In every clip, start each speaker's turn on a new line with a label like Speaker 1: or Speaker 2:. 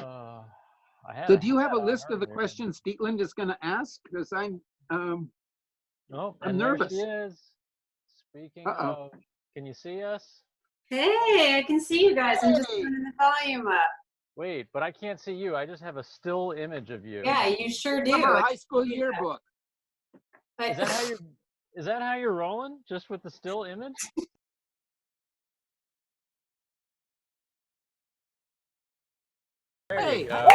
Speaker 1: Uh, I had
Speaker 2: So
Speaker 1: a
Speaker 2: do you have
Speaker 1: hat
Speaker 2: a
Speaker 1: on
Speaker 2: list of the
Speaker 1: earlier.
Speaker 2: questions Dietlind is going to ask? Because
Speaker 1: Oh,
Speaker 2: I'm
Speaker 1: and there she
Speaker 2: nervous.
Speaker 1: is. Speaking
Speaker 2: Uh-oh.
Speaker 1: of, can you see us?
Speaker 3: Hey, I can see you guys. I'm just
Speaker 2: Hey!
Speaker 3: turning the volume up.
Speaker 1: Wait, but I can't see you. I just have a still image of you.
Speaker 3: Yeah, you sure do.
Speaker 2: From our high school yearbook.
Speaker 3: But
Speaker 1: Is that how you're? Is that how you're rolling? Just with the still image? There
Speaker 2: Hey,
Speaker 1: you go.
Speaker 3: okay,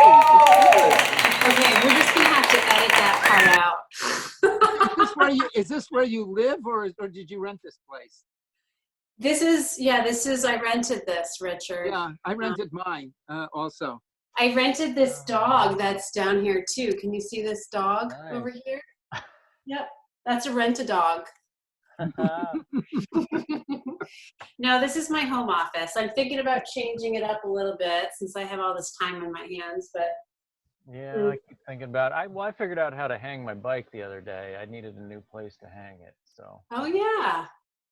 Speaker 3: we're just gonna have to edit that part out.
Speaker 2: is this where you live, or did you rent this place?
Speaker 3: This is, I rented this, Richard.
Speaker 2: Yeah, I rented mine also.
Speaker 3: I rented this dog that's down here too. Can you see this dog over
Speaker 1: Nice.
Speaker 3: here? Yep, that's a rent-a-dog. No, this is my home office. I'm thinking about changing it up a little bit since I have all this time on my hands, but
Speaker 1: Yeah, I keep thinking about it. I figured out how to hang my bike the other day. I needed a new place to hang it, so.
Speaker 3: oh yeah,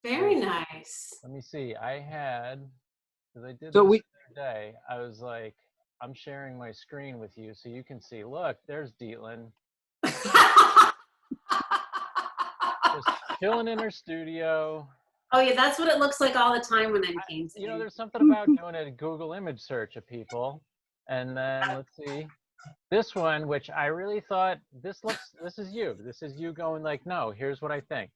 Speaker 3: very nice.
Speaker 1: Let me see. Because I did
Speaker 2: So
Speaker 1: this the other day. I was like, I'm sharing my screen with you so you can see. Look, there's Dietlind. Just chilling in her studio.
Speaker 3: Oh yeah, that's what it looks like all the time when I'm painting.
Speaker 1: You know, there's something about doing a Google image search of people. And then let's see. This one, which I really thought, this is you. This is you going like, no, here's what I think.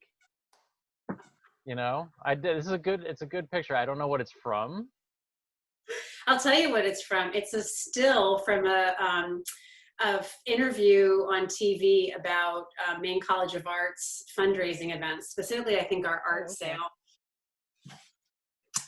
Speaker 1: You know, it's a good picture. I don't know what it's from.
Speaker 3: I'll tell you what it's from. It's a still from a interview on TV about Maine College of Arts fundraising events, specifically I think our art sale.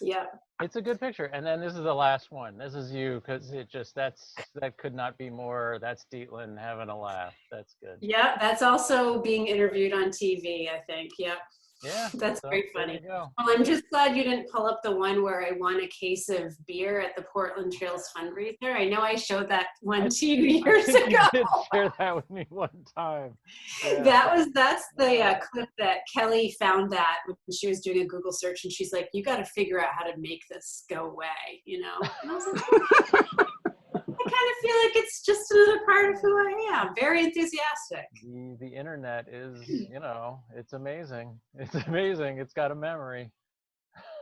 Speaker 3: Yeah.
Speaker 1: It's a good picture. And then this is the last one. This is you, because that could not be more. That's Dietlind having a laugh. That's good.
Speaker 3: Yeah, that's also being interviewed on TV, I think. Yep.
Speaker 1: Yeah.
Speaker 3: That's
Speaker 1: so,
Speaker 3: very funny.
Speaker 1: Well,
Speaker 3: I'm just glad you didn't pull up the one where I won a case of beer at the Portland Trails fundraiser. I know I showed that one to you years ago.
Speaker 1: You did share that with me one time. Yeah.
Speaker 3: That's the clip that Kelly found that when she was doing a Google search, and she's like, "You got to figure out how to make this go away," you know. And I was like, I kind of feel like it's just another part of who I am. Very enthusiastic.
Speaker 1: The internet is, it's amazing. It's amazing. It's got a memory.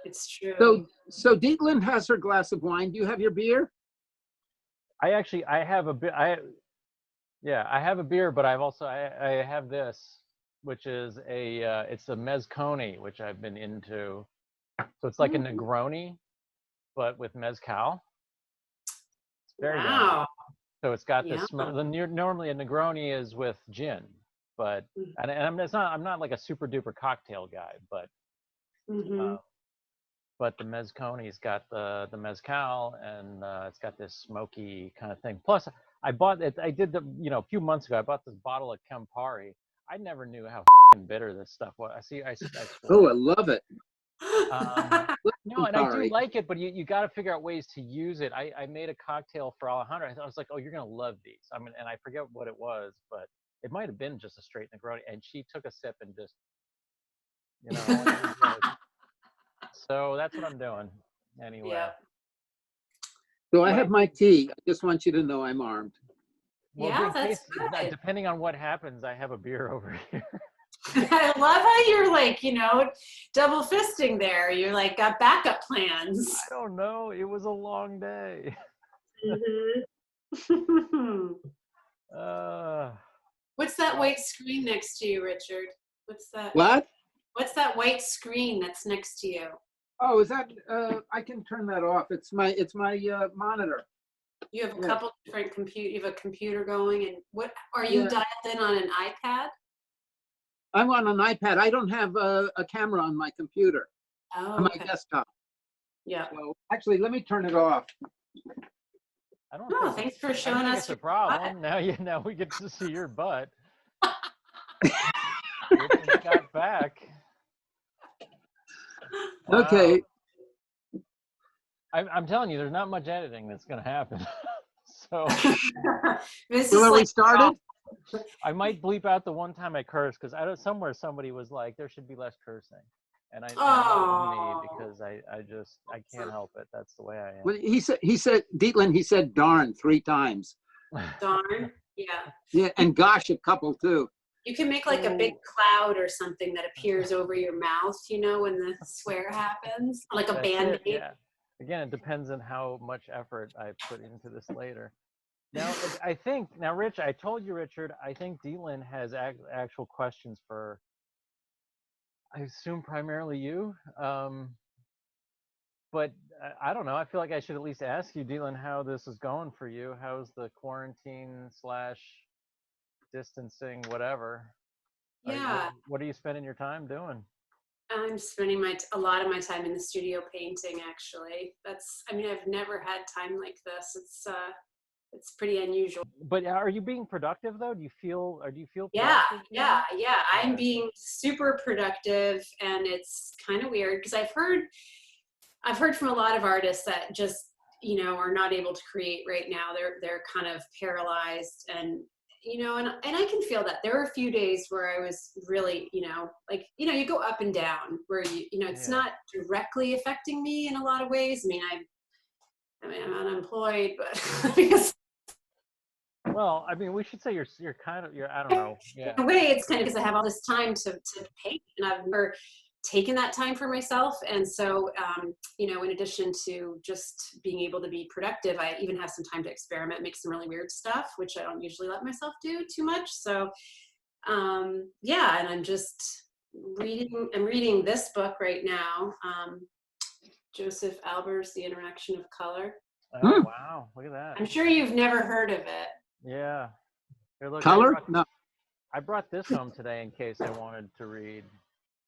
Speaker 3: It's true.
Speaker 2: So Dietlind has her glass of wine. Do you have your beer?
Speaker 1: I have a bit. I have a beer, but I have this, which is it's a mezconi, which I've been into. So it's like a Negroni, but with mezcal. It's very yummy. So it's got this smell. Normally a Negroni is with gin, but and I'm not like a super duper cocktail guy, but but the mezconi's got the mezcal, and it's got this smoky kind of thing. Plus, I bought it. I did a few months ago. I bought this bottle of Campari. I never knew how fucking bitter this stuff was. I
Speaker 2: Oh, I love it.
Speaker 1: No, and I do like it, but you got to figure out ways to use it. I made a cocktail for Alejandra. I was like, oh, you're gonna love these. I mean, and I forget what it was, but it might have been just a straight Negroni. And she took a sip and just, so that's what I'm doing anyway.
Speaker 3: Yeah.
Speaker 2: So I have my tea. I just want you to know I'm armed.
Speaker 1: Well,
Speaker 3: yeah, that's good.
Speaker 1: Depending on what happens, I have a beer over here.
Speaker 3: I love how you're like, double fisting there. You're like, got backup plans.
Speaker 1: I don't know. It was a long day.
Speaker 3: What's that white screen next to you, Richard? What's that?
Speaker 2: What?
Speaker 3: What's that white screen that's next to you?
Speaker 2: Oh, is that? I can turn that off. It's my monitor.
Speaker 3: You have a couple different You have a computer going, and what are you dialed in on an iPad?
Speaker 2: I'm on an iPad. I don't have a camera on my computer, on my desktop.
Speaker 3: Yeah.
Speaker 2: So actually, let me turn it off.
Speaker 1: I don't know.
Speaker 3: Thanks for showing us.
Speaker 1: It's a problem. Now we get to see your butt. We got back. Wow.
Speaker 2: Okay.
Speaker 1: I'm telling you, there's not much editing that's going to happen. So.
Speaker 2: So we started?
Speaker 1: I might bleep out the one time I cursed, because somewhere somebody was like, there should be less cursing. And I know it was me
Speaker 3: Oh,
Speaker 1: because I can't help it. That's the way I
Speaker 2: Well, he said, Dietlind, he said darn 3 times.
Speaker 1: am.
Speaker 3: darn. Yeah.
Speaker 2: Yeah, and gosh, a couple too.
Speaker 3: You can make like a big cloud or something that appears over your mouth, you know, when the swear happens, like a
Speaker 1: That's
Speaker 3: band-aid.
Speaker 1: it, yeah. Again, it depends on how much effort I put into this later. Now, I think, now, Rich, I told you, Richard, I think Dietlind has actual questions for, I assume, primarily you. But I don't know. I feel like I should at least ask you, Dietlind, how this is going for you. How's the quarantine slash distancing, whatever?
Speaker 3: Yeah,
Speaker 1: What are you spending your time doing?
Speaker 3: I'm spending a lot of my time in the studio painting, actually. I mean, I've never had time like this. It's pretty unusual.
Speaker 1: But are you being productive though? Do you feel
Speaker 3: Yeah,
Speaker 1: productive
Speaker 3: yeah,
Speaker 1: now?
Speaker 3: yeah. I'm
Speaker 1: Yeah.
Speaker 3: being super productive, and it's kind of weird because I've heard from a lot of artists that just, you know, are not able to create right now. They're kind of paralyzed, and you know, and I can feel that. There were a few days where I was really, you know, like, you know, you go up and down where you know, it's
Speaker 1: Yeah.
Speaker 3: not directly affecting me in a lot of ways. I mean, I'm unemployed, but because
Speaker 1: Well, I mean, we should say you're kind of I don't know.
Speaker 3: in
Speaker 1: Yeah.
Speaker 3: a way it's kind of because I have all this time to paint, and I've never taken that time for myself. And so, you know, in addition to just being able to be productive, I even have some time to experiment, make some really weird stuff, which I don't usually let myself do too much. So, yeah, and I'm reading this book right now, Joseph Alber's The Interaction of Color.
Speaker 1: Oh
Speaker 2: Hmm.
Speaker 1: wow, look at that.
Speaker 3: I'm sure you've never heard of it.
Speaker 1: Yeah. Here, look,
Speaker 2: Color? No.
Speaker 1: I brought this home today in case I wanted to read.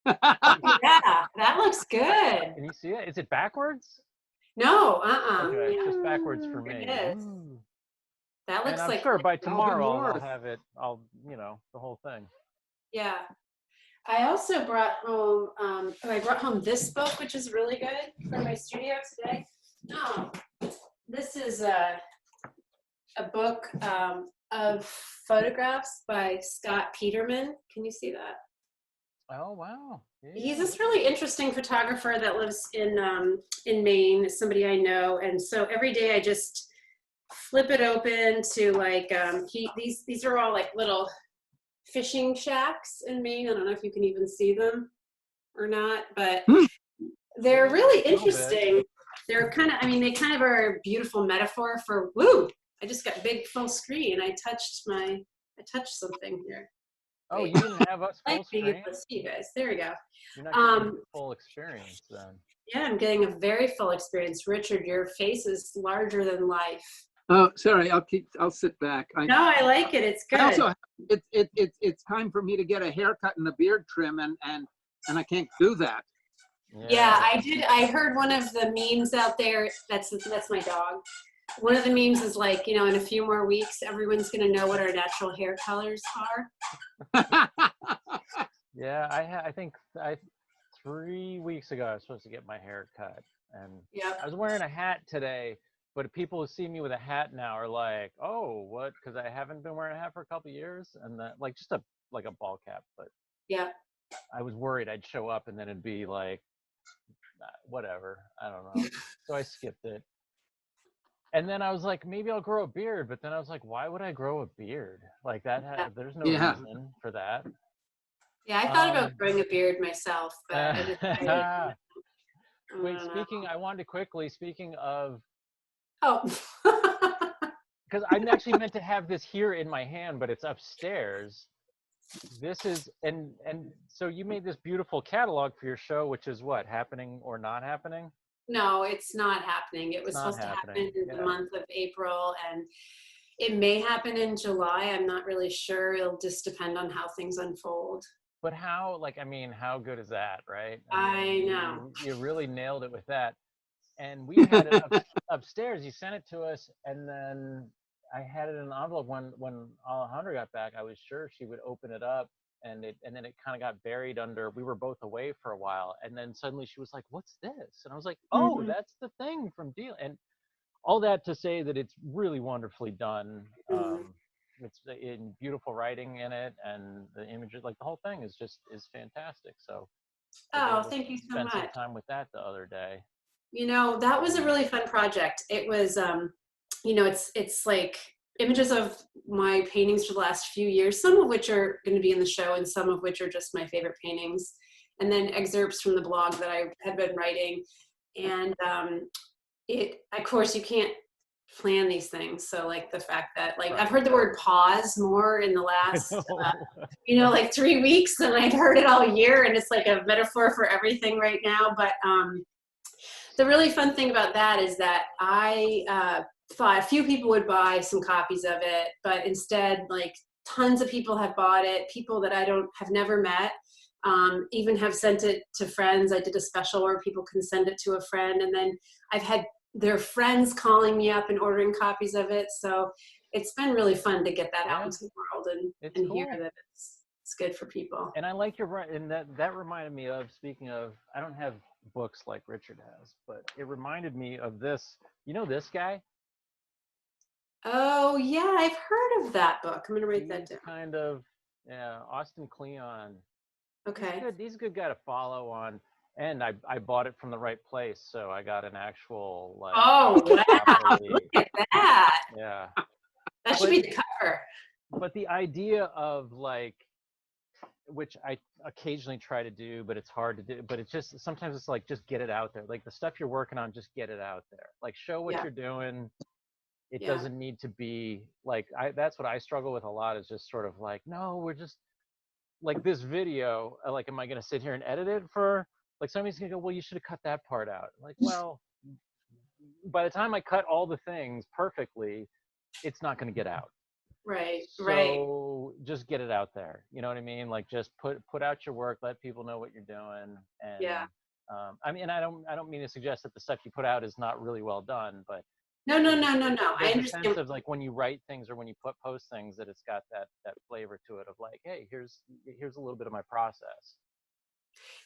Speaker 3: Yeah, that looks good.
Speaker 1: Can you see it? Is it backwards?
Speaker 3: No,
Speaker 1: Okay,
Speaker 3: yeah,
Speaker 1: just backwards for
Speaker 3: it
Speaker 1: me.
Speaker 3: is.
Speaker 1: Ooh.
Speaker 3: That
Speaker 1: And
Speaker 3: looks
Speaker 1: I'm
Speaker 3: like,
Speaker 1: sure by
Speaker 2: Alvin
Speaker 1: tomorrow I'll
Speaker 2: North.
Speaker 1: have it. You know, the whole thing.
Speaker 3: yeah. I also brought home, I brought home this book, which is really good for my studio today. Oh, this is a book of photographs by Scott Peterman. Can you see that?
Speaker 1: Oh wow. Yeah.
Speaker 3: He's this really interesting photographer that lives in Maine, somebody I know. And so every day I just flip it open to like, these are all like little fishing shacks in Maine. I don't know if you can even see them or not, but they're really interesting. They're kind of, I mean, they kind of are a beautiful metaphor for, woo, I just got big full screen. I touched something here.
Speaker 1: Oh,
Speaker 3: Wait.
Speaker 1: you didn't have us
Speaker 3: I
Speaker 1: full
Speaker 3: like being
Speaker 1: screen?
Speaker 3: able to see you guys. There we go.
Speaker 1: You're not getting the full experience then.
Speaker 3: Yeah, I'm getting a very full experience. Richard, your face is larger than life.
Speaker 2: Oh, sorry. I'll sit back.
Speaker 3: No, I like it. It's good.
Speaker 2: I also, it's time for me to get a haircut and a beard trim, and I can't do that.
Speaker 3: Yeah, I did. I heard one of the memes out there. That's my dog. One of the memes is like, you know, in a few more weeks, everyone's going to know what our natural hair colors are.
Speaker 1: Yeah, I think 3 weeks ago I was supposed to get my hair cut, and
Speaker 3: Yep.
Speaker 1: I was wearing a hat today, but people who see me with a hat now are like, "Oh, what?" Because I haven't been wearing a hat for a couple of years, and that like just a ball cap. But
Speaker 3: Yeah.
Speaker 1: I was worried I'd show up and then it'd be like, whatever, I don't know. So I skipped it. And then I was like, maybe I'll grow a beard, but then I was like, why would I grow a beard? Like that, there's no
Speaker 2: Yeah.
Speaker 1: reason for that.
Speaker 3: Yeah, I thought about growing a beard myself, but I just,
Speaker 1: Wait, I wanted to quickly, speaking of,
Speaker 3: oh.
Speaker 1: because I'm actually meant to have this here in my hand, but it's upstairs. This is, and so you made this beautiful catalog for your show, which is what, happening or not happening?
Speaker 3: No, it's not happening. It was supposed to happen in the month of April, and it may happen in July. I'm not really sure. It'll just depend on how things unfold.
Speaker 1: But how, like, I mean, how good is that, right?
Speaker 3: I know.
Speaker 1: You really nailed it with that. And we had it upstairs. You sent it to us, and then I had it in an envelope. When Alejandra got back, I was sure she would open it up, and then it kind of got buried under. We were both away for a while, and then suddenly she was like, "What's this?" And I was like, "Oh, that's the thing from Deal." And all that to say that it's really wonderfully done. It's in beautiful writing in it, and the images, like the whole thing is fantastic. So
Speaker 3: Oh, thank you so
Speaker 1: Spent some
Speaker 3: much.
Speaker 1: time with that the other day.
Speaker 3: You know, that was a really fun project. It was, you know, it's like images of my paintings for the last few years, some of which are going to be in the show and some of which are just my favorite paintings. And then excerpts from the blog that I had been writing. And of course, you can't plan these things. So like the fact that like, I've heard the word pause more in the last, you know, like 3 weeks than I'd heard it all year. And it's like a metaphor for everything right now. But the really fun thing about that is that I thought a few people would buy some copies of it, but instead like tons of people have bought it. People that have never met, even have sent it to friends. I did a special where people can send it to a friend. And then I've had their friends calling me up and ordering copies of it. So it's been really fun to get that out into the world and hear that it's good for people.
Speaker 1: And I like and that reminded me of, speaking of, I don't have books like Richard has, but it reminded me of this, you know, this guy?
Speaker 3: Oh yeah, I've heard of that book. I'm gonna write that down.
Speaker 1: Kind of, yeah, Austin Kleon.
Speaker 3: Okay.
Speaker 1: He's a good guy to follow on. And I bought it from the right place, so I got an actual like.
Speaker 3: Oh wow! Look at that.
Speaker 1: Yeah.
Speaker 3: That should be the cover.
Speaker 1: But the idea of like, which I occasionally try to do, but it's hard to do. But it's just sometimes it's like just get it out there. Like the stuff you're working on, just get it out there. Like show what you're doing. It doesn't need to be like that's what I struggle with a lot. Is just sort of like, no, we're just like this video. Like, am I going to sit here and edit it for? Like somebody's gonna go, well, you should have cut that part out. Like, well, by the time I cut all the things perfectly, it's not gonna get out.
Speaker 3: Right.
Speaker 1: So just get it out there. You know what I mean? Like just put out your work, let people know what you're doing. And I mean, I don't mean to suggest that the stuff you put out is not really well done, but
Speaker 3: no. I understand.
Speaker 1: Sense of like when you write things or when you post things that it's got that flavor to it of like, hey, here's a little bit of my process.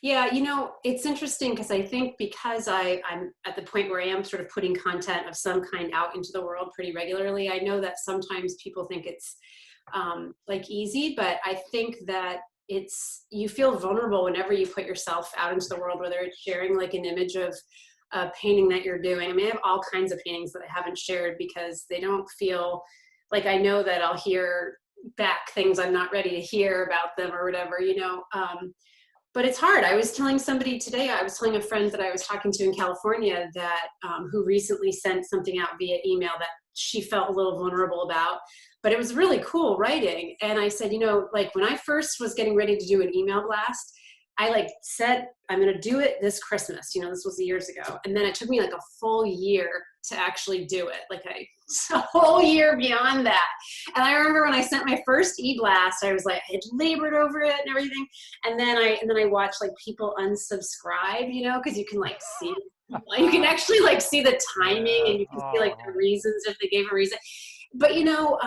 Speaker 3: Yeah, you know, it's interesting because I think because I'm at the point where I am sort of putting content of some kind out into the world pretty regularly, I know that sometimes people think it's like easy, but I think that you feel vulnerable whenever you put yourself out into the world, whether it's sharing like an image of a painting that you're doing. I mean, I have all kinds of paintings that I haven't shared because they don't feel like I know that I'll hear back things I'm not ready to hear about them or whatever, you know. But it's hard. I was telling somebody today, I was telling a friend that I was talking to in California that who recently sent something out via email that she felt a little vulnerable about, but it was really cool writing. And I said, you know, like when I first was getting ready to do an email blast, I like said, I'm going to do it this Christmas. You know, this was years ago. And then it took me like a full year to actually do it. Like a whole year beyond that. And I remember when I sent my first e-blast, I was like, I had labored over it and everything. And then I watched like people unsubscribe, you know, because you can like see, you can actually like see the timing and you can see like the reasons if they gave a reason. But, you know,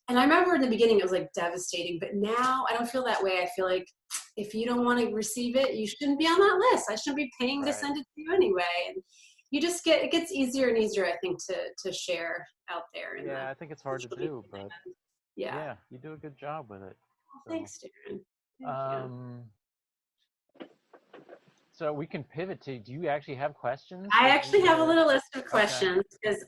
Speaker 3: and I remember in the beginning it was like devastating, but now I don't feel that way. I feel like if you don't want to receive it, you shouldn't be on that list. I shouldn't be paying to send it to you anyway. And you just it gets easier and easier, I think, to share out there.
Speaker 1: Yeah, I think it's hard to do, but yeah, you do a good job with it.
Speaker 3: Well, thanks, Darin. Thank you.
Speaker 1: So we can pivot to, do you actually have questions?
Speaker 3: I actually have a little list of questions because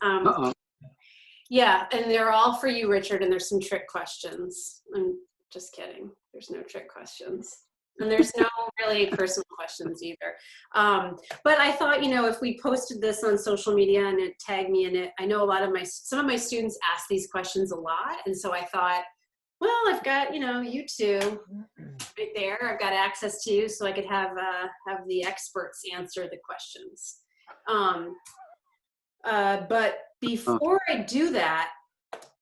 Speaker 3: yeah, and they're all for you, Richard, and there's some trick questions. I'm just kidding. There's no trick questions. And there's no really personal questions either. But I thought, you know, if we posted this on social media and it tagged me in it, I know some of my students ask these questions a lot. And so I thought, well, I've got, you know, you two right there. I've got access to you so I could have the experts answer the questions. But before I do that,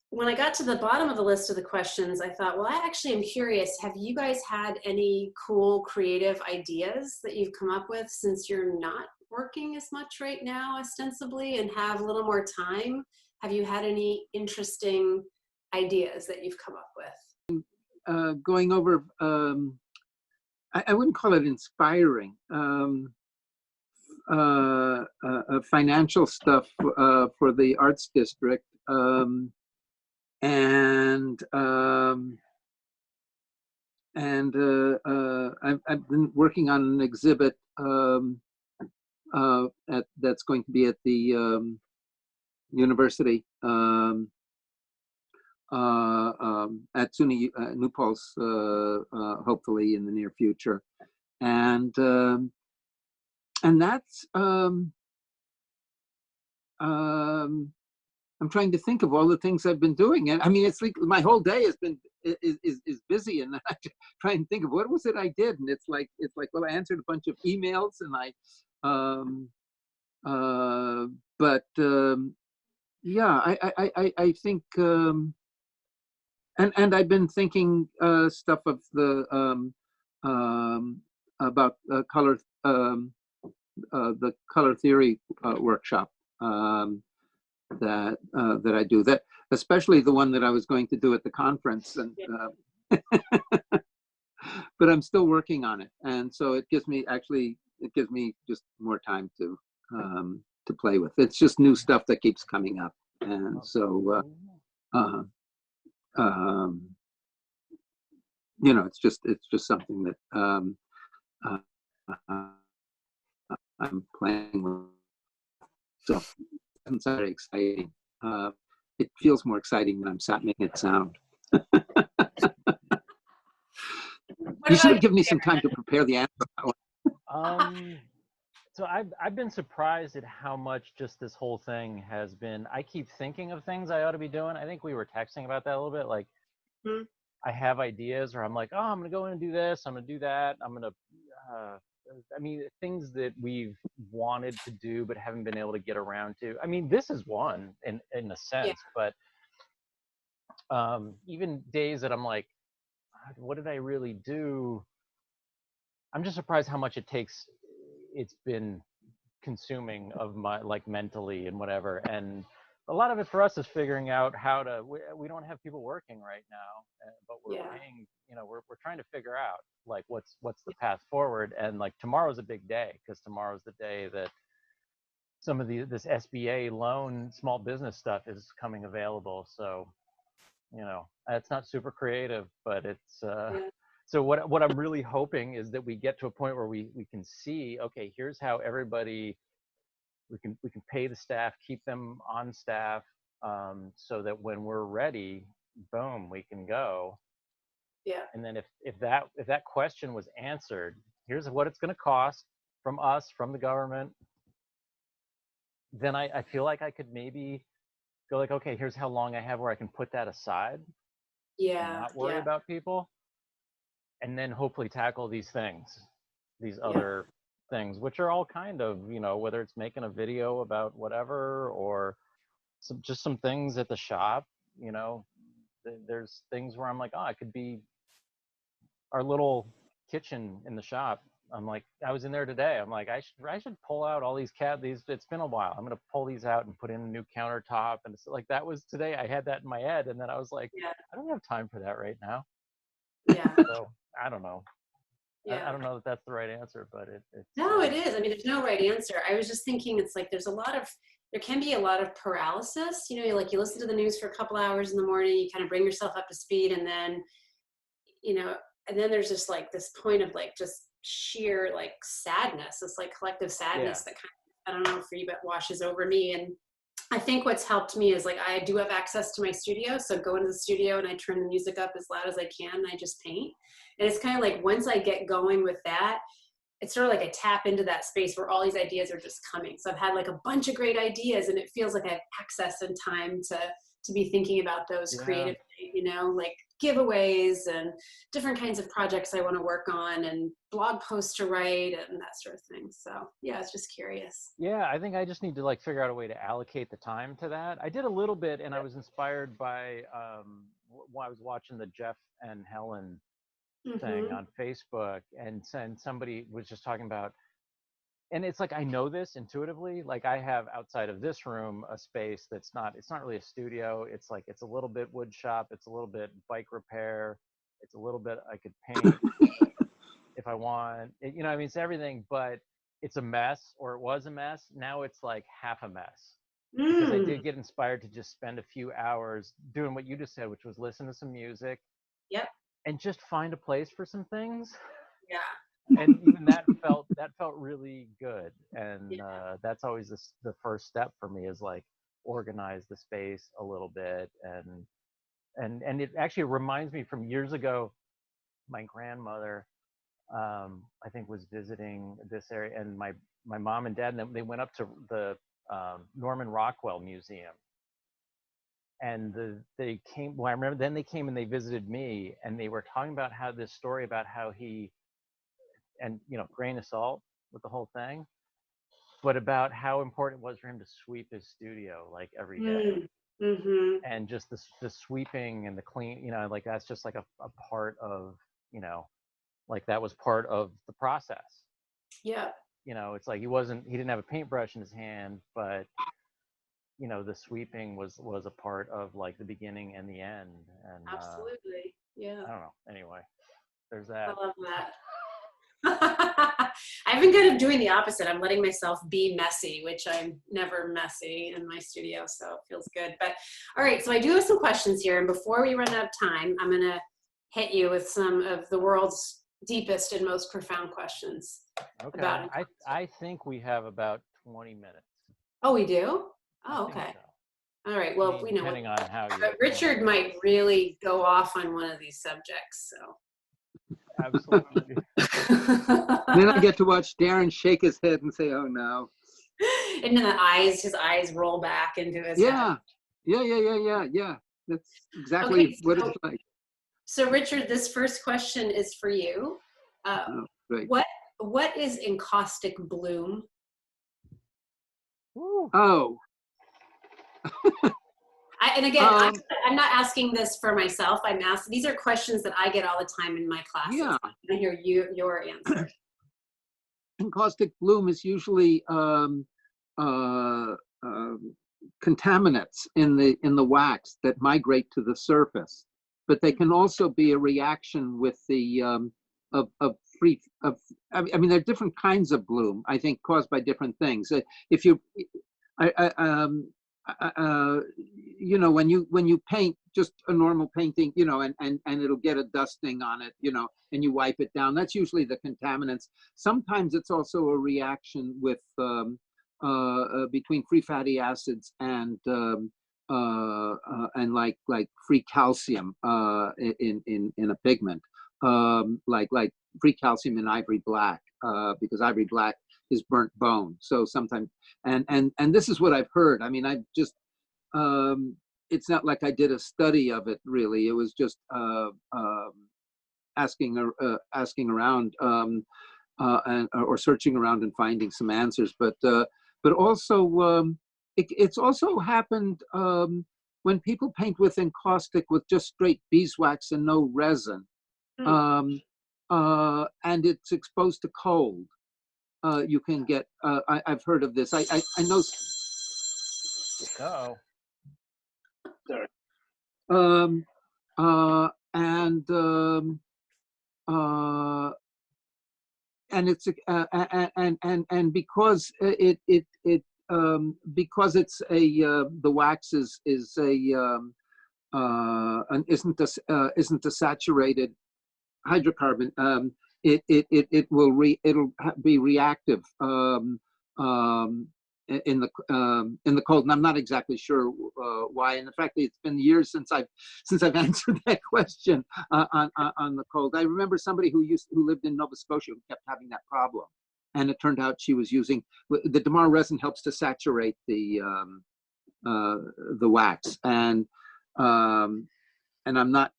Speaker 3: when I got to the bottom of the list of the questions, I thought, well, I actually am curious. Have you guys had any cool creative ideas that you've come up with since you're not working as much right now, ostensibly, and have a little more time? Have you had any interesting ideas that you've come up with?
Speaker 2: Going over, I wouldn't call it inspiring, financial stuff for the arts district. And and I've been working on an exhibit that's going to be at the university at SUNY New Paltz, hopefully in the near future, and that's I'm trying to think of all the things I've been doing, and I mean, it's like my whole day has been is busy, and I try and think of what was it I did, and it's like well, I answered a bunch of emails, and but yeah, I think, and I've been thinking stuff of the about color, the color theory workshop that I do, that especially the one that I was going to do at the conference, and but I'm still working on it, and so it gives me just more time to play with. It's just new stuff that keeps coming up, and so you know, it's just something that I'm playing with. So it's very exciting. It feels more exciting when I'm making it sound. You should have given me some time to prepare the answer.
Speaker 1: So I've been surprised at how much just this whole thing has been. I keep thinking of things I ought to be doing. I think we were texting about that a little bit. Like, I have ideas, or I'm like, oh, I'm gonna go in and do this. I'm gonna do that. I'm gonna. I mean, things that we've wanted to do but haven't been able to get around to. I mean, this is one in a sense, but even days that I'm like, what did I really do? I'm just surprised how much it's been consuming of my, like, mentally and whatever. And a lot of it for us is figuring out how to, we don't have people working right now, but we're paying, you know, we're trying to figure out like what's the path forward. And like tomorrow's a big day, because tomorrow's the day that some of this SBA loan small business stuff is coming available. So, you know, it's not super creative, but it's so what I'm really hoping is that we get to a point where we can see, okay, here's how everybody, we can pay the staff, keep them on staff, so that when we're ready, boom, we can go.
Speaker 3: Yeah.
Speaker 1: And then if that question was answered, here's what it's going to cost from us, from the government, then I feel like I could maybe go like, okay, here's how long I have where I can put that aside and not worry about people, and then hopefully tackle these things, these other things, which are all kind of, you know, whether it's making a video about whatever, or just some things at the shop, you know, there's things where I'm like, oh, I could be our little kitchen in the shop. I'm like, I was in there today. I'm like, I should pull out all these it's been a while. I'm going to pull these out and put in a new countertop. And it's like, that was today. I had that in my head. And then I was like, I don't have time for that right now.
Speaker 3: Yeah.
Speaker 1: So I don't know. I don't know if that's the right answer, but it's.
Speaker 3: No, it is. I mean, there's no right answer. I was just thinking, it's like, there can be a lot of paralysis. You know, you listen to the news for a couple hours in the morning, you kind of bring yourself up to speed, and then, you know, and then there's just like this point of like just sheer like sadness, this like collective sadness that kind of, I don't know for you, but washes over me. And I think what's helped me is like, I do have access to my studio. So go into the studio and I turn the music up as loud as I can, and I just paint. And it's kind of like, once I get going with that, it's sort of like I tap into that space where all these ideas are just coming. So I've had like a bunch of great ideas, and it feels like I have access and time to be thinking about those creatively, you know, like giveaways and different kinds of projects I want to work on, and blog posts to write and that sort of thing. So yeah, I was just curious.
Speaker 1: Yeah, I think I just need to like figure out a way to allocate the time to that. I did a little bit, and I was inspired by I was watching the Jeff and Helen thing on Facebook, and somebody was just talking about, and it's like, I know this intuitively, like I have outside of this room a space it's not really a studio. It's like, it's a little bit wood shop, it's a little bit bike repair, it's a little bit, I could paint if I want it, you know, I mean, it's everything, but it's a mess, or it was a mess. Now it's like half a mess, because I did get inspired to just spend a few hours doing what you just said, which was listen to some music.
Speaker 3: Yep.
Speaker 1: and just find a place for some things.
Speaker 3: Yeah.
Speaker 1: And even that felt really good. And
Speaker 3: Yeah.
Speaker 1: that's always the first step for me, is like organize the space a little bit. And it actually reminds me from years ago, my grandmother, I think, was visiting this area, and my mom and dad, they went up to the Norman Rockwell Museum, and they came. Well, I remember then they came and they visited me, and they were talking about how this story about how he, and grain of salt with the whole thing, but about how important it was for him to sweep his studio like every day.
Speaker 3: Mm-hmm.
Speaker 1: And just the sweeping and the clean, like that's just like a part of, like that was part of the process.
Speaker 3: Yeah.
Speaker 1: It's like he didn't have a paintbrush in his hand, but the sweeping was a part of like the beginning and the end. And
Speaker 3: Absolutely. Yeah.
Speaker 1: I don't know. Anyway, there's
Speaker 3: I
Speaker 1: that.
Speaker 3: love that. I've been good at doing the opposite. I'm letting myself be messy, which I'm never messy in my studio, so it feels good. But all right, so I do have some questions here, and before we run out of time, I'm gonna hit you with some of the world's deepest and most profound questions.
Speaker 1: Okay.
Speaker 3: About
Speaker 1: I think we have about 20 minutes.
Speaker 3: Oh, we do?
Speaker 1: I
Speaker 3: Oh,
Speaker 1: think
Speaker 3: okay.
Speaker 1: so.
Speaker 3: All right. Well,
Speaker 1: Depending on how you.
Speaker 3: but Richard might really go off on one of these subjects, so.
Speaker 1: Absolutely.
Speaker 2: Then I get to watch Darin shake his head and say, "Oh no."
Speaker 3: And then his eyes roll back into his
Speaker 2: Yeah,
Speaker 3: head.
Speaker 2: yeah. That's exactly
Speaker 3: Okay,
Speaker 2: what it's like.
Speaker 3: So Richard, this first question is for you.
Speaker 2: Oh, great.
Speaker 3: What is encaustic bloom?
Speaker 2: Oh.
Speaker 3: And again, I'm not asking this for myself. These are questions that I get all the time in my classes.
Speaker 2: Yeah.
Speaker 3: I hear your answer.
Speaker 2: Encaustic bloom is usually contaminants in the wax that migrate to the surface, but they can also be a reaction with the I mean, there are different kinds of bloom, I think, caused by different things. If you, when you paint just a normal painting, and it'll get a dusting on it, and you wipe it down, that's usually the contaminants. Sometimes it's also a reaction with between free fatty acids and like free calcium in a pigment, like free calcium in ivory black, because ivory black is burnt bone. So sometimes, and this is what I've heard. I mean, I've just, it's not like I did a study of it really. It was just asking around, or searching around and finding some answers. But also, it's also happened when people paint with encaustic with just straight beeswax and no resin, and it's exposed to cold. You can get. I've heard of this. I know.
Speaker 1: Oh.
Speaker 2: Sorry. And it's and because because it's the wax is and isn't a saturated hydrocarbon, it'll be reactive in the cold, and I'm not exactly sure why. And in fact, it's been years since I've answered that question on the cold. I remember somebody who lived in Nova Scotia who kept having that problem, and it turned out she was using the Damar resin helps to saturate the wax, and I'm not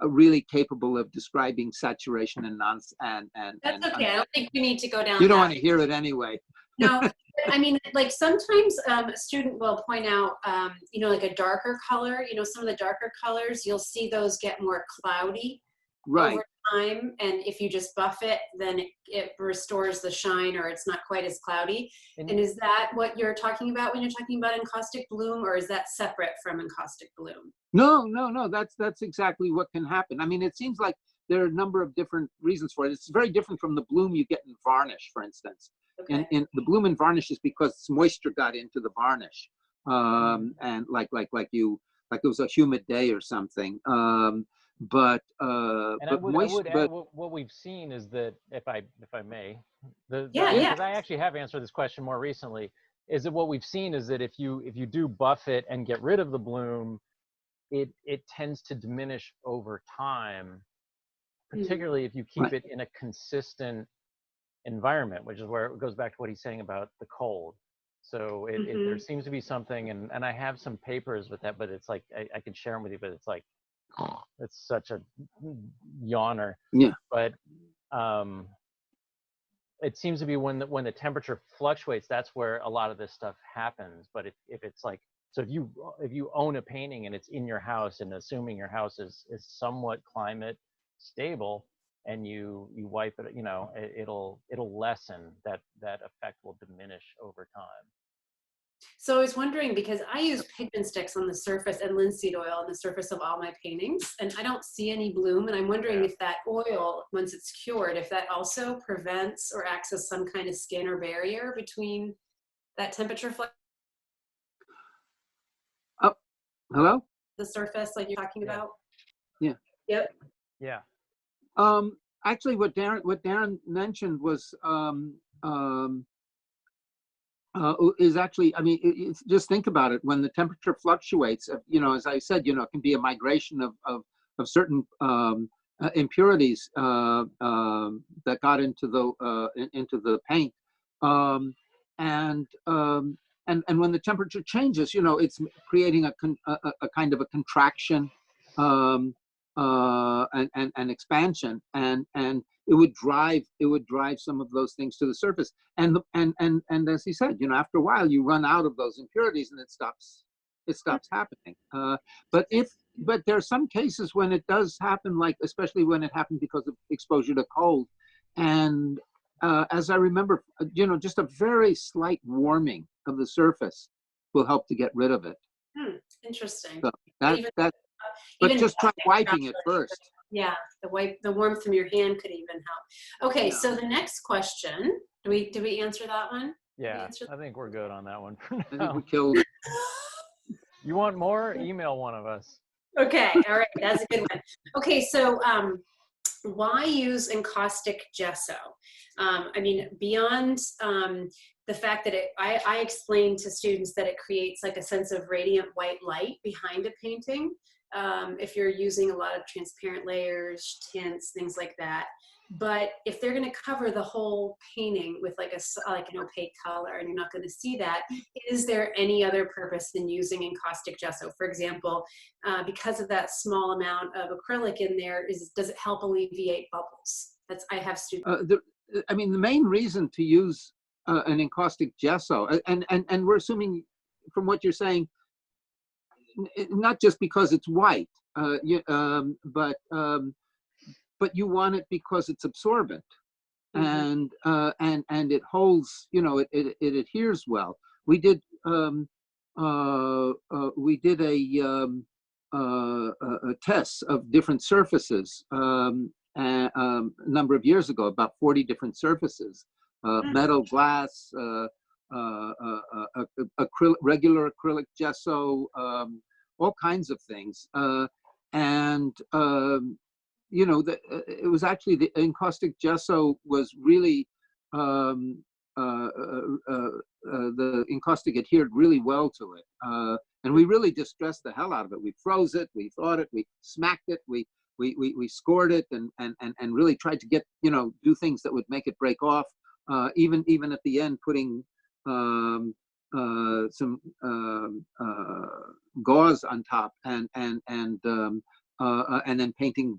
Speaker 2: really capable of describing saturation and non and
Speaker 3: That's okay. I don't think we need to go down.
Speaker 2: You don't want to hear it anyway.
Speaker 3: No, I mean, like sometimes a student will point out, like a darker color. Some of the darker colors, you'll see those get more cloudy over time, and if you just buff it, then it restores the shine, or it's not quite as cloudy. And is that what you're talking about when you're talking about encaustic bloom, or is that separate from encaustic bloom?
Speaker 2: No. That's exactly what can happen. I mean, it seems like there are a number of different reasons for it. It's very different from the bloom you get in varnish, for instance. Okay. And the bloom in varnish is because moisture got into the varnish, and like it was a humid day or something.
Speaker 1: And I would
Speaker 2: moist,
Speaker 1: add
Speaker 2: but
Speaker 1: what we've seen is that if I may,
Speaker 3: Yeah,
Speaker 2: yeah,
Speaker 3: yeah.
Speaker 1: because I actually have answered this question more recently, is that what we've seen is that if you do buff it and get rid of the bloom, it tends to diminish over time, particularly if you keep
Speaker 2: right.
Speaker 1: it in a consistent environment, which is where it goes back to what he's saying about the cold. So there
Speaker 3: Mm-hmm.
Speaker 1: seems to be something, and I have some papers with that, but it's like I could share them with you, but it's like it's such a yawner.
Speaker 2: Yeah.
Speaker 1: But it seems to be when the temperature fluctuates, that's where a lot of this stuff happens. But if it's like, so if you own a painting and it's in your house, and assuming your house is somewhat climate stable, and you wipe it, it'll lessen, that effect will diminish over time.
Speaker 3: So I was wondering, because I use pigment sticks on the surface and linseed oil on the surface of all my paintings, and I don't see any bloom. And I'm wondering
Speaker 1: Yeah.
Speaker 3: if that oil, once it's cured, if that also prevents or acts as some kind of skin or barrier between that temperature
Speaker 2: Oh, hello.
Speaker 3: the surface, like you're talking
Speaker 1: Yeah.
Speaker 3: about.
Speaker 2: Yeah.
Speaker 3: Yep.
Speaker 1: Yeah.
Speaker 2: Actually, what Darin mentioned was is actually, I mean, just think about it. When the temperature fluctuates, as I said, it can be a migration of certain impurities that got into the paint, and when the temperature changes, it's creating a kind of a contraction, and expansion, and it would drive some of those things to the surface. And as he said, after a while you run out of those impurities and it stops happening. But there are some cases when it does happen, like especially when it happened because of exposure to cold. And as I remember, just a very slight warming of the surface will help to get rid of it.
Speaker 3: Interesting.
Speaker 2: So
Speaker 3: Even,
Speaker 2: that but
Speaker 3: even
Speaker 2: just try wiping it first.
Speaker 3: yeah, the warmth from your hand could even help. Okay,
Speaker 2: Yeah.
Speaker 3: so the next question, did we answer that one?
Speaker 1: Yeah, I think we're good on that one for
Speaker 2: I think
Speaker 1: now.
Speaker 2: we killed it.
Speaker 1: You want more? Email one of us.
Speaker 3: Okay, all right, that's a good one. Okay, so why use encaustic gesso? I mean, beyond the fact that I explain to students that it creates like a sense of radiant white light behind a painting. If you're using a lot of transparent layers, tints, things like that. But if they're going to cover the whole painting with like an opaque color, and you're not going to see that, is there any other purpose in using encaustic gesso? For example, because of that small amount of acrylic in there, does it help alleviate bubbles? I have students.
Speaker 2: The main reason to use an encaustic gesso, and we're assuming from what you're saying, not just because it's white, but you want it because it's absorbent, and it holds, it adheres well. We did a test of different surfaces a number of years ago, about 40 different surfaces, metal, glass, regular acrylic gesso, all kinds of things, it was actually the encaustic gesso was really the encaustic adhered really well to it, and we really distressed the hell out of it. We froze it, we thawed it, we smacked it, we scored it, and really tried to get, do things that would make it break off. Even at the end, putting some gauze on top, and then painting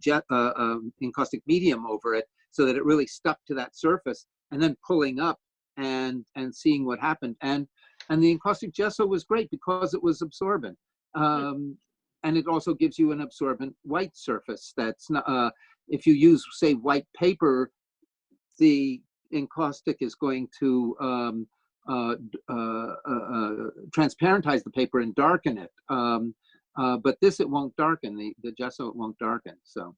Speaker 2: encaustic medium over it so that it really stuck to that surface, and then pulling up and seeing what happened. And the encaustic gesso was great because it was absorbent. And it also gives you an absorbent white surface. That's not, if you use, say, white paper, the encaustic is going to transparentize the paper and darken it. But this, it won't darken. The gesso, it won't darken. So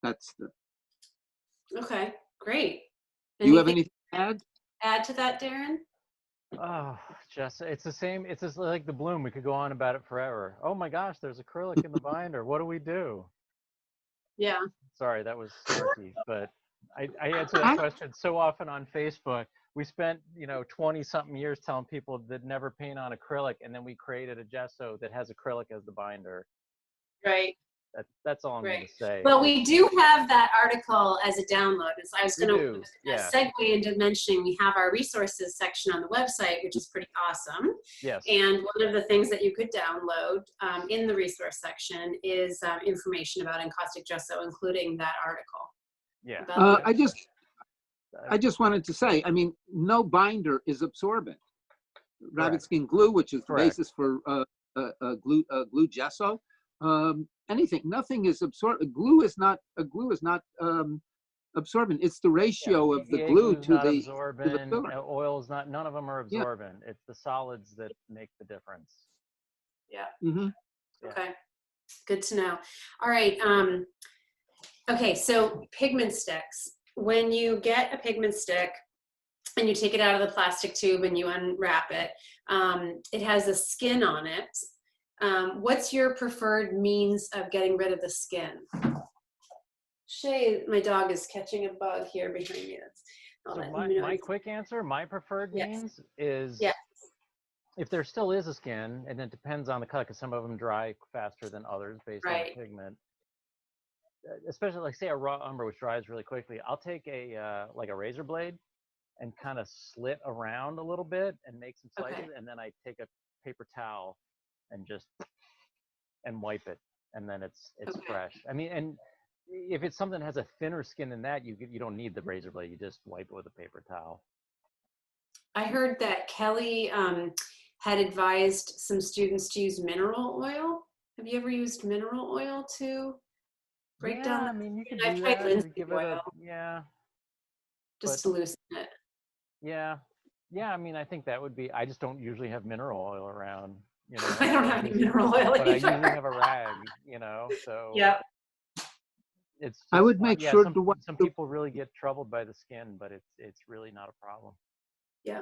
Speaker 2: that's the.
Speaker 3: Okay, great.
Speaker 2: Do you have anything to
Speaker 3: add to that, Darin?
Speaker 1: Oh, Jess, it's the same. It's just like the bloom. We could go on about it forever. Oh my gosh, there's acrylic in the binder. What do we do?
Speaker 3: Yeah.
Speaker 1: Sorry, that was snarky, but I answer that question so often on Facebook. We spent, 20 something years telling people that never paint on acrylic, and then we created a gesso that has acrylic as the binder.
Speaker 3: Right.
Speaker 1: That's all I'm going
Speaker 3: Right.
Speaker 1: to say.
Speaker 3: Well, we do have that article as a download. And so I was going to
Speaker 1: yeah.
Speaker 3: segue into mentioning we have our resources section on the website, which is pretty awesome.
Speaker 1: Yes.
Speaker 3: And one of the things that you could download in the resource section is information about encaustic gesso, including that article.
Speaker 1: Yeah.
Speaker 2: I just wanted to say, I mean, no binder is absorbent. Rabbit skin glue, which is the basis for glue gesso. Anything, nothing is absorbent. Glue is not absorbent. It's the ratio of the glue to the filler.
Speaker 1: Oil is not. None of them are absorbent. Yeah. It's the solids that make the difference.
Speaker 3: Yeah.
Speaker 2: Mm-hmm.
Speaker 3: Yeah. Okay. Good to know. All right. Okay. So pigment sticks. When you get a pigment stick and you take it out of the plastic tube and you unwrap it, it has a skin on it. What's your preferred means of getting rid of the skin? Shay, my dog is catching a bug here behind me.
Speaker 1: So my quick answer, my preferred means is if there still is a skin, and it depends on the color, because some of them dry faster than others based on the pigment. Especially like say a raw umber, which dries really quickly. I'll take a like a razor blade and kind of slit around a little bit and make some slices, and then I take a paper towel and just and wipe it, and then it's fresh. I mean, and if it's something that has a thinner skin than that, you don't need the razor blade. You just wipe it with a paper towel.
Speaker 3: I heard that Kelly had advised some students to use mineral oil. Have you ever used mineral oil to break down?
Speaker 1: I mean, you can do that. Give it a
Speaker 3: just to loosen it.
Speaker 1: Yeah. I mean, I think that would be. I just don't usually have mineral oil around.
Speaker 3: I don't have any mineral oil
Speaker 1: but
Speaker 3: either.
Speaker 1: I usually have a rag. So.
Speaker 3: Yep.
Speaker 1: It's just,
Speaker 2: I would make sure
Speaker 1: some people really get troubled by the skin, but it's really not a problem.
Speaker 3: Yeah.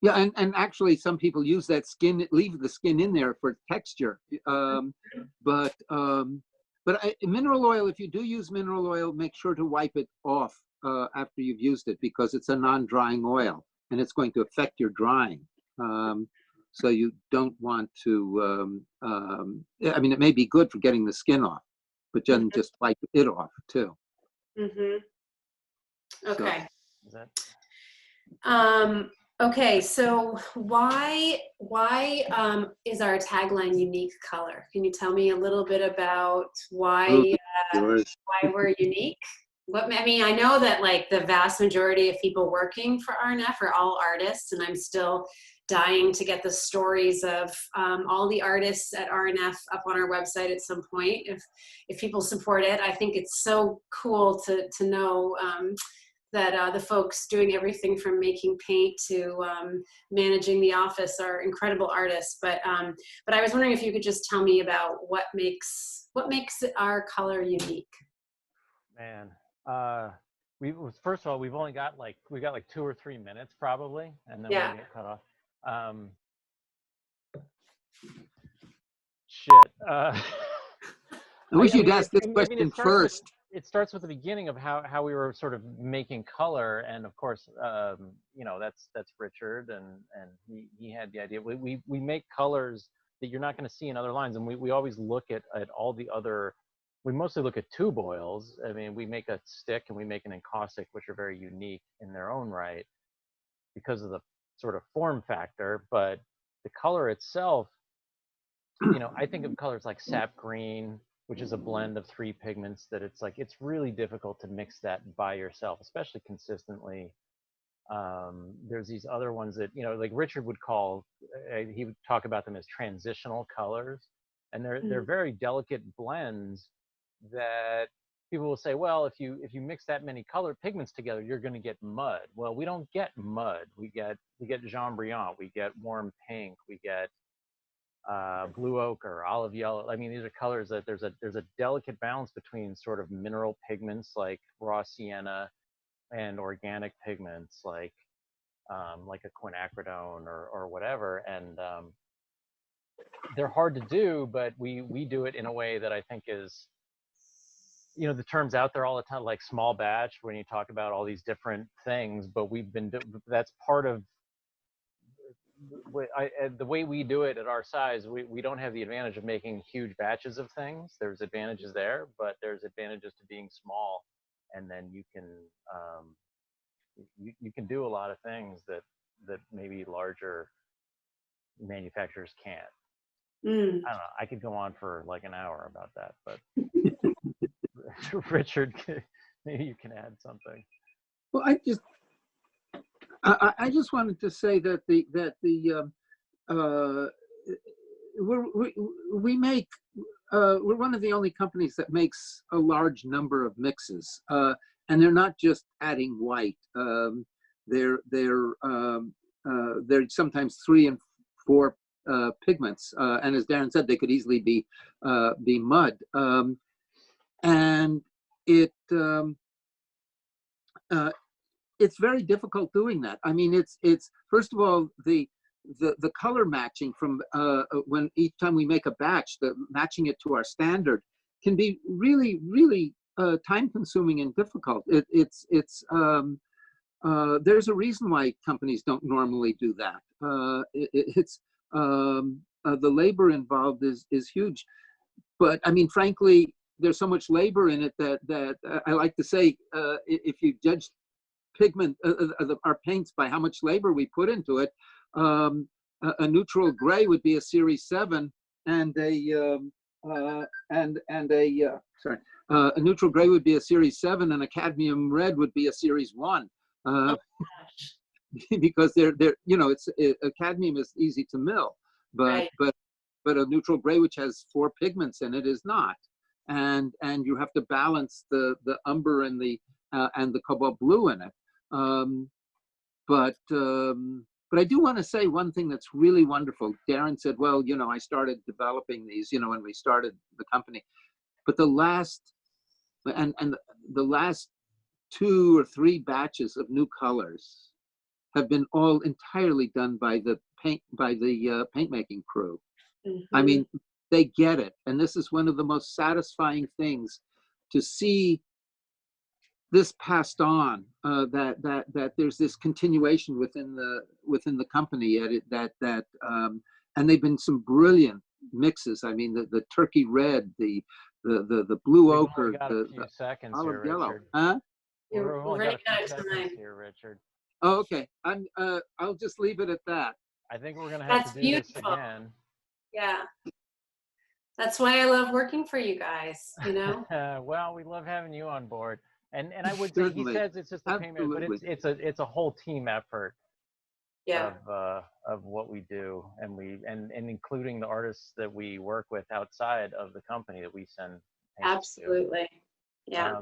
Speaker 2: Yeah, and actually some people use that skin, leave the skin in there for texture. But mineral oil, if you do use mineral oil, make sure to wipe it off after you've used it, because it's a non-drying oil and it's going to affect your drying. So you don't want to, I mean, it may be good for getting the skin off, but then just wipe it off too.
Speaker 3: Okay.
Speaker 1: So,
Speaker 3: okay, so why is our tagline unique color? Can you tell me a little bit about why we're unique? I mean, I know that like the vast majority of people working for RNF are all artists, and I'm still dying to get the stories of all the artists at RNF up on our website at some point. If people support it, I think it's so cool to know that the folks doing everything from making paint to managing the office are incredible artists. But I was wondering if you could just tell me about what makes our color unique.
Speaker 1: Man, first of all, we've got like 2 or 3 minutes probably, and then we'll get cut off. Shit.
Speaker 2: I wish you'd ask this question first.
Speaker 1: It starts with the beginning of how we were sort of making color, and of course, that's Richard, and he had the idea. We make colors that you're not going to see in other lines, and we always look at all the other. We mostly look at tube oils. I mean, we make a stick and we make an encaustic, which are very unique in their own right because of the sort of form factor, but the color itself, I think of colors like sap green, which is a blend of 3 pigments that it's really difficult to mix that by yourself, especially consistently. There's these other ones that, like Richard would call, he would talk about them as transitional colors, and they're very delicate blends that people will say, well, if you mix that many color pigments together, you're going to get mud. Well, we don't get mud. We get Jean Brillant, we get warm pink, we get blue ochre, olive yellow. I mean, these are colors that there's a delicate balance between sort of mineral pigments like raw sienna and organic pigments like a quinacridone or whatever. And they're hard to do, but we do it in a way that I think is you know, the terms out there all the time, like small batch, when you talk about all these different things, but that's part of the way we do it at our size. We don't have the advantage of making huge batches of things. There's advantages there, but there's advantages to being small, and then you can you can do a lot of things that maybe larger manufacturers can't. I don't know. I could go on for like an hour about that, but Richard, maybe you can add something.
Speaker 2: Well, I just wanted to say that we make we're one of the only companies that makes a large number of mixes, and they're not just adding white. They're sometimes 3 and 4 pigments, and as Darin said, they could easily be mud, and it's very difficult doing that. I mean, it's first of all the color matching from when each time we make a batch, matching it to our standard can be really time consuming and difficult. There's a reason why companies don't normally do that. The labor involved is huge, but I mean, frankly, there's so much labor in it that I like to say, if you judge pigment our paints by how much labor we put into it, a neutral gray would be a series 7, and a neutral gray would be a series 7, and a cadmium red would be a series 1. Because they're you know, a cadmium is easy to mill, but a neutral gray which has 4 pigments in it is not, and you have to balance the umber and the cobalt blue in it. But I do want to say one thing that's really wonderful. Darin said, well, you know, I started developing these, you know, when we started the company, but the last 2 or 3 batches of new colors have been all entirely done by the paint making crew. I mean, they get it, and this is one of the most satisfying things to see this passed on, that there's this continuation within the company and they've been some brilliant mixes. I mean, the turkey red, the blue ochre,
Speaker 1: the seconds
Speaker 2: olive
Speaker 1: here,
Speaker 2: yellow.
Speaker 1: Richard.
Speaker 2: Huh?
Speaker 1: We're only got a few
Speaker 3: seconds
Speaker 1: seconds here, Richard.
Speaker 2: Oh, okay. I'll just leave it at that.
Speaker 1: I think we're gonna have to do this again.
Speaker 3: Yeah. That's why I love working for you guys, you know?
Speaker 1: Well, we love having you on board. And I would say,
Speaker 2: Certainly.
Speaker 1: he says it's just a payment, but it's a whole team effort.
Speaker 3: Yeah.
Speaker 1: Of what we do, and including the artists that we work with outside of the company that we send paints
Speaker 3: Absolutely.
Speaker 1: to.
Speaker 3: Yeah.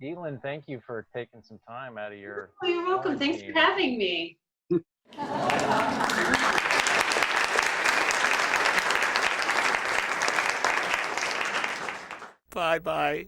Speaker 1: Dietlind, thank you for taking some time out of your.
Speaker 3: Oh, you're welcome. Thanks for having me.
Speaker 4: Bye-bye.